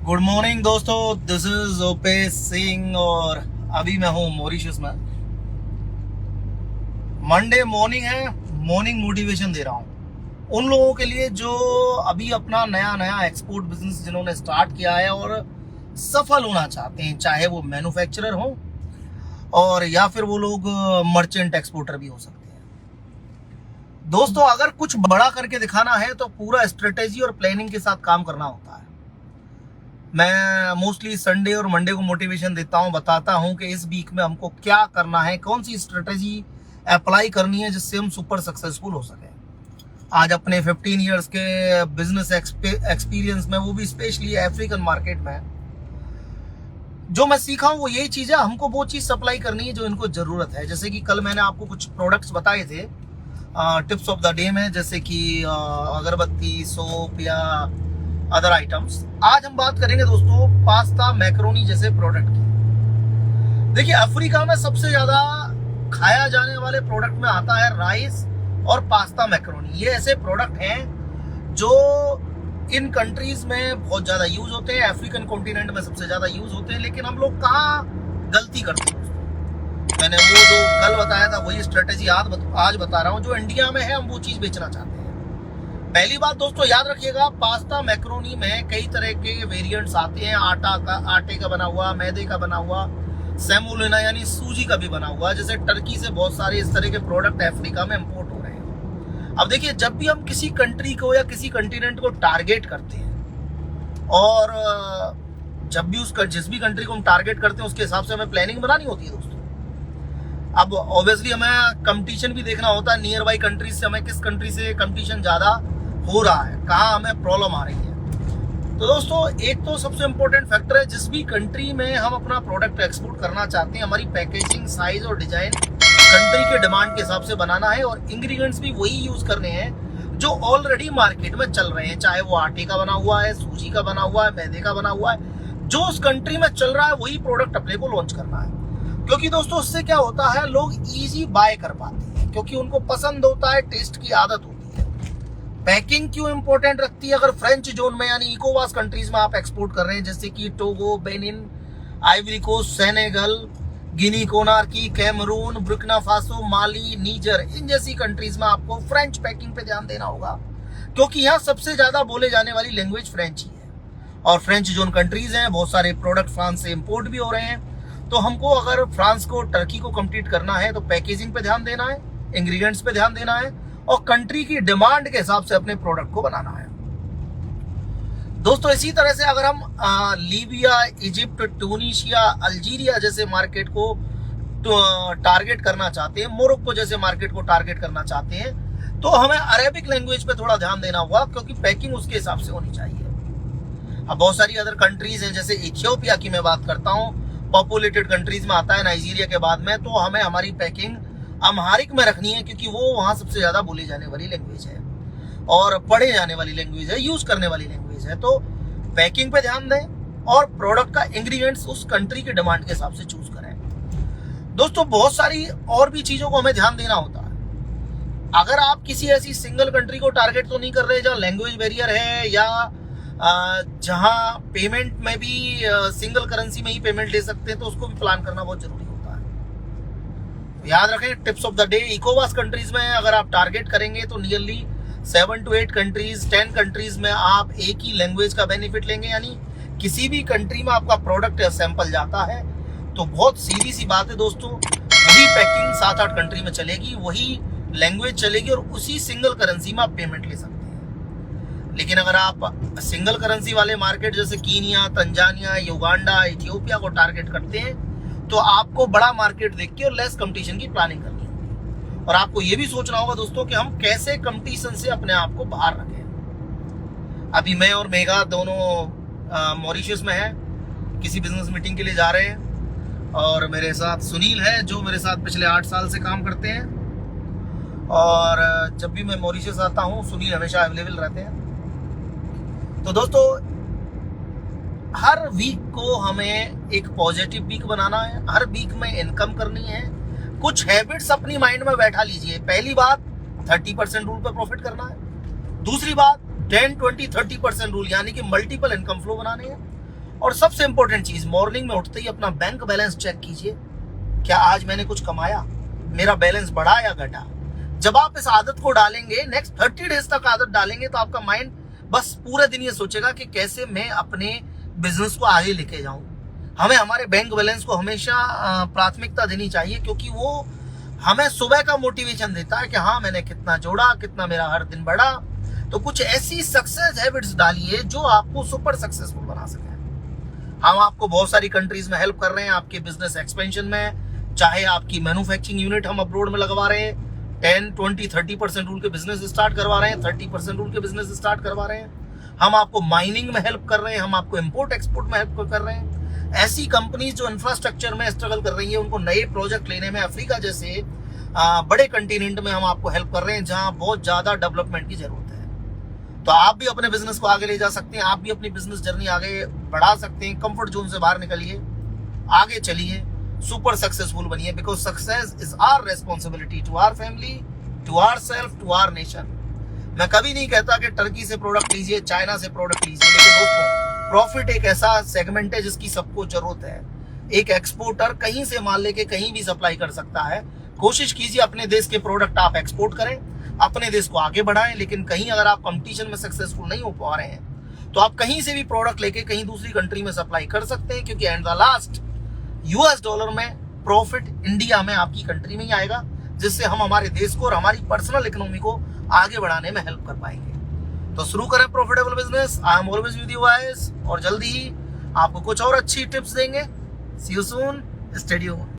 Good morning दोस्तों, this is ओपेश Singh और अभी मैं हूँ मॉरिशस में। मंडे मॉर्निंग है, मॉर्निंग मोटिवेशन दे रहा हूँ उन लोगों के लिए जो अभी अपना नया नया एक्सपोर्ट बिजनेस जिन्होंने स्टार्ट किया है और सफल होना चाहते हैं, चाहे वो मैन्युफैक्चरर हो और या फिर वो लोग मर्चेंट एक्सपोर्टर भी हो सकते हैं। दोस्तों, अगर कुछ बड़ा करके दिखाना है तो पूरा स्ट्रेटेजी और प्लानिंग के साथ काम करना होता है। मैं मोस्टली संडे और मंडे को मोटिवेशन देता हूं, बताता हूं कि इस वीक में हमको क्या करना है, कौन सी स्ट्रेटेजी अप्लाई करनी है जिससे हम सुपर सक्सेसफुल हो सके। आज अपने 15 इयर्स के बिजनेस एक्सपीरियंस में, वो भी स्पेशली अफ्रीकन मार्केट में, जो मैं सीखा हूं वो यही चीज है, हमको वो चीज सप्लाई करनी है जो इनको जरूरत है। जैसे कि कल मैंने आपको कुछ प्रोडक्ट्स बताए थे टिप्स ऑफ द डे में, जैसे कि अगरबत्ती, सोप या अदर आइटम्स। आज हम बात करेंगे दोस्तों पास्ता, मैक्रोनी जैसे प्रोडक्ट की। देखिए, अफ्रीका में सबसे ज्यादा खाया जाने वाले प्रोडक्ट में आता है राइस और पास्ता, मैक्रोनी। ये ऐसे प्रोडक्ट हैं जो इन कंट्रीज में बहुत ज्यादा यूज होते हैं, अफ्रीकन कॉन्टिनेंट में सबसे ज्यादा यूज होते हैं। लेकिन हम लोग कहाँ गलती करते हैं दोस्तों? मैंने वो जो कल बताया था वही स्ट्रेटेजी आज बता रहा हूँ। जो इंडिया में है हम वो चीज बेचना चाहते हैं। पहली बात दोस्तों याद रखिएगा, पास्ता मैक्रोनी में कई तरह के वेरिएंट्स आते हैं। आटे का बना हुआ, मैदे का बना हुआ, सेमोलिना यानी सूजी का भी बना हुआ। जैसे टर्की से बहुत सारे इस तरह के प्रोडक्ट अफ्रीका में इंपोर्ट हो रहे हैं। अब देखिए, जब भी हम किसी कंट्री को या किसी कंटिनेंट को टारगेट करते हैं और जब भी जिस भी कंट्री को हम टारगेट करते हैं उसके हिसाब से हमें प्लानिंग बनानी होती है दोस्तों। अब ऑब्वियसली हमें कंपटीशन भी देखना होता है, नियर बाई कंट्रीज से हमें किस कंट्री से कंपटीशन ज्यादा हो रहा है, कहाँ हमें प्रॉब्लम आ रही है। तो दोस्तों, एक तो सबसे इंपॉर्टेंट फैक्टर है, जिस भी कंट्री में हम अपना प्रोडक्ट एक्सपोर्ट करना चाहते हैं, हमारी पैकेजिंग, साइज और डिजाइन कंट्री के डिमांड के हिसाब से बनाना है और इंग्रेडिएंट्स भी वही यूज करने हैं जो ऑलरेडी मार्केट में चल रहे हैं। चाहे वो आटे का बना हुआ है, सूजी का बना हुआ है, मैदे का बना हुआ है, जो उस कंट्री में चल रहा है वही प्रोडक्ट अपने को लॉन्च करना है। क्योंकि दोस्तों उससे क्या होता है, लोग इजी बाय कर पाते हैं क्योंकि उनको पसंद होता है, टेस्ट की आदत होती है। पैकिंग क्यों इंपॉर्टेंट रखती है? अगर फ्रेंच जोन में यानी इकोवास कंट्रीज में आप एक्सपोर्ट कर रहे हैं, जैसे कि Togo, Benin, Ivory Coast, Senegal, Guinea Conakry, Cameroon, Burkina Faso, Mali, Niger, इन जैसी कंट्रीज में आपको फ्रेंच पैकिंग पे ध्यान देना होगा क्योंकि यहाँ सबसे ज्यादा बोले जाने वाली लैंग्वेज फ्रेंच ही है। और फ्रेंच जोन कंट्रीज हैं, बहुत सारे प्रोडक्ट फ्रांस से इंपोर्ट भी हो रहे हैं। तो हमको अगर फ्रांस को, टर्की को कम्पीट करना है तो पैकेजिंग पे ध्यान देना है, इंग्रेडिएंट्स पे ध्यान देना है और कंट्री की डिमांड के हिसाब से अपने प्रोडक्ट को बनाना है दोस्तों। इसी तरह से अगर हम लीबिया, इजिप्ट, ट्यूनीशिया, अल्जीरिया जैसे मार्केट को टारगेट करना चाहते हैं, मोरक्को जैसे मार्केट को टारगेट करना चाहते हैं, तो हमें अरेबिक लैंग्वेज पे थोड़ा ध्यान देना होगा क्योंकि पैकिंग उसके हिसाब से होनी चाहिए। अब बहुत सारी अदर कंट्रीज हैं, जैसे इथियोपिया की मैं बात करता हूँ, पॉपुलेटेड कंट्रीज में आता है नाइजीरिया के बाद में, तो हमें हमारी पैकिंग अम्हारिक में रखनी है क्योंकि वो वहां सबसे ज्यादा बोली जाने वाली लैंग्वेज है और पढ़े जाने वाली लैंग्वेज है, यूज करने वाली लैंग्वेज है। तो पैकिंग पे ध्यान दें और प्रोडक्ट का इंग्रेडिएंट्स उस कंट्री के डिमांड के हिसाब से चूज करें। दोस्तों, बहुत सारी और भी चीजों को हमें ध्यान देना होता है। अगर आप किसी ऐसी सिंगल कंट्री को टारगेट तो नहीं कर रहे जहां लैंग्वेज बैरियर है या जहां पेमेंट में भी सिंगल करेंसी में ही पेमेंट ले सकते हैं, तो उसको भी प्लान करना बहुत जरूरी होता है। याद रखें, टिप्स ऑफ द डे, इकोवास कंट्रीज में अगर आप टारगेट करेंगे तो नियरली 7 to 8 कंट्रीज, 10 कंट्रीज में आप एक ही लैंग्वेज का बेनिफिट लेंगे। यानी किसी भी कंट्री में आपका प्रोडक्ट सैंपल जाता है तो बहुत सीधी सी बात है दोस्तों, वही पैकिंग 7-8 कंट्री में चलेगी, वही लैंग्वेज चलेगी और उसी सिंगल करेंसी में आप पेमेंट ले सकते हैं। लेकिन अगर आप सिंगल करेंसी वाले मार्केट जैसे कीनिया, तंजानिया, युगांडा, इथियोपिया को टारगेट करते हैं तो आपको बड़ा मार्केट देख के और लेस कंपटीशन की प्लानिंग करनी होगी। और आपको ये भी सोचना होगा दोस्तों कि हम कैसे कंपटीशन से अपने आप को बाहर रखें। अभी मैं और मेघा दोनों मॉरिशस में हैं, किसी बिजनेस मीटिंग के लिए जा रहे हैं और मेरे साथ सुनील है जो मेरे साथ पिछले 8 साल से काम करते हैं। और जब भी मैं मॉरिशस आता हूँ सुनील हमेशा अवेलेबल रहते हैं। तो दोस्तों, हर वीक को हमें एक पॉजिटिव वीक बनाना है, हर वीक में इनकम करनी है। कुछ हैबिट्स अपनी माइंड में बैठा लीजिए। पहली बात, 30% रूल पर प्रॉफिट करना है। दूसरी बात, 10, 20, 30% रूल यानी कि मल्टीपल इनकम फ्लो बनाने हैं। और सबसे इंपॉर्टेंट चीज, मॉर्निंग में उठते ही अपना बैंक बैलेंस चेक कीजिए, क्या आज मैंने कुछ कमाया, मेरा बैलेंस बढ़ा या घटा। जब आप इस आदत को डालेंगे, नेक्स्ट 30 डेज तक आदत डालेंगे, तो आपका माइंड बस पूरे दिन ये सोचेगा कि कैसे मैं अपने बिजनेस को आगे लेके जाऊं। हमें हमारे बैंक बैलेंस को हमेशा प्राथमिकता देनी चाहिए, क्योंकि वो हमें सुबह का मोटिवेशन देता है कि हाँ मैंने कितना जोड़ा, कितना मेरा हर दिन बढ़ा। तो कुछ ऐसी सक्सेस हैबिट्स डालिए जो आपको सुपर सक्सेसफुल बना सके। हम आपको बहुत सारी कंट्रीज में हेल्प कर रहे हैं आपके बिजनेस एक्सपेंशन में, चाहे आपकी मैन्युफैक्चरिंग यूनिट हम अब्रोड में लगवा रहे हैं, 10, 20, 30% रूल के बिजनेस स्टार्ट करवा रहे हैं, 30% रूल के बिजनेस स्टार्ट करवा रहे हैं, हम आपको माइनिंग में हेल्प कर रहे हैं, हम आपको इम्पोर्ट एक्सपोर्ट में हेल्प कर रहे हैं। ऐसी कंपनीज जो इंफ्रास्ट्रक्चर में स्ट्रगल कर रही है, उनको नए प्रोजेक्ट लेने में, अफ्रीका जैसे बड़े कंटिनेंट में हम आपको हेल्प कर रहे हैं जहां बहुत ज्यादा डेवलपमेंट की जरूरत है। तो आप भी अपने बिजनेस को आगे ले जा सकते हैं, आप भी अपनी बिजनेस जर्नी आगे बढ़ा सकते हैं। कंफर्ट जोन से बाहर निकलिए, आगे चलिए, सुपर सक्सेसफुल बनिए, because success is our responsibility to our family, to our self, to our nation. मैं कभी नहीं कहता कि टर्की से प्रोडक्ट लीजिए, चाइना से प्रोडक्ट लीजिए, लेकिन दोस्तों प्रॉफिट एक ऐसा सेगमेंट है जिसकी सबको जरूरत है। एक एक्सपोर्टर कहीं से माल लेके कहीं भी सप्लाई कर सकता है। कोशिश कीजिए अपने देश के प्रोडक्ट आप एक्सपोर्ट करें, अपने देश को आगे बढ़ाएं। लेकिन कहीं अगर आप कंपटीशन में सक्सेसफुल नहीं हो पा रहे हैं, तो आप कहीं से भी प्रोडक्ट लेके कहीं दूसरी कंट्री में सप्लाई कर सकते हैं, क्योंकि and the last US dollar में प्रॉफिट इंडिया में, आपकी कंट्री में ही आएगा, जिससे हम हमारे देश को और हमारी पर्सनल इकोनॉमी को आगे बढ़ाने में हेल्प कर पाएंगे। तो शुरू करें profitable business. I am always with you guys, और जल्दी ही आपको कुछ और अच्छी टिप्स देंगे। सी यू सून, स्टे ट्यून्ड।